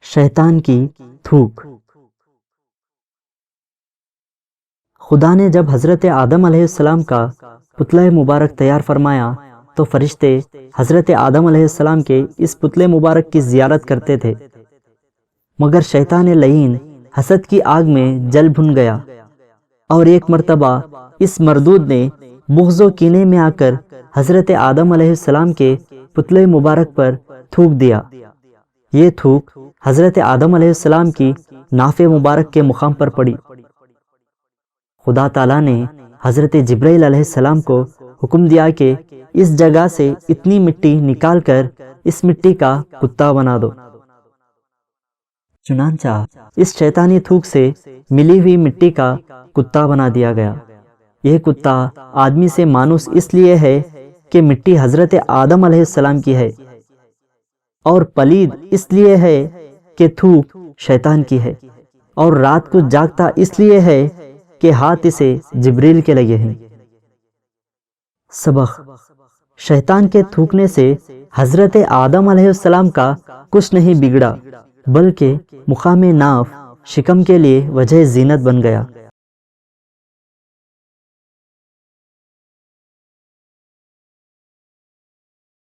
شیطان کی تھوک۔ خدا نے جب حضرت آدم علیہ السلام کا پتلہ مبارک تیار فرمایا تو فرشتے حضرت آدم علیہ السلام کے اس پتلے مبارک کی زیارت کرتے تھے، مگر شیطان لعین حسد کی آگ میں جل بھن گیا اور ایک مرتبہ اس مردود نے بغض و کینے میں آ کر حضرت آدم علیہ السلام کے پتلے مبارک پر تھوک دیا۔ یہ تھوک حضرت آدم علیہ السلام کی ناف مبارک کے مقام پر پڑی۔ خدا تعالیٰ نے حضرت جبرائیل علیہ السلام کو حکم دیا کہ اس جگہ سے اتنی مٹی نکال کر اس مٹی کا کتا بنا دو۔ چنانچہ اس شیطانی تھوک سے ملی ہوئی مٹی کا کتا بنا دیا گیا۔ یہ کتا آدمی سے مانوس اس لیے ہے کہ مٹی حضرت آدم علیہ السلام کی ہے، اور پلید اس لیے ہے کہ تھوک شیطان کی ہے، اور رات کو جاگتا اس لیے ہے کہ ہاتھ اسے جبریل کے لگے ہیں۔ سبق: شیطان کے تھوکنے سے حضرت آدم علیہ السلام کا کچھ نہیں بگڑا، بلکہ مقام ناف شکم کے لیے وجہ زینت بن گیا۔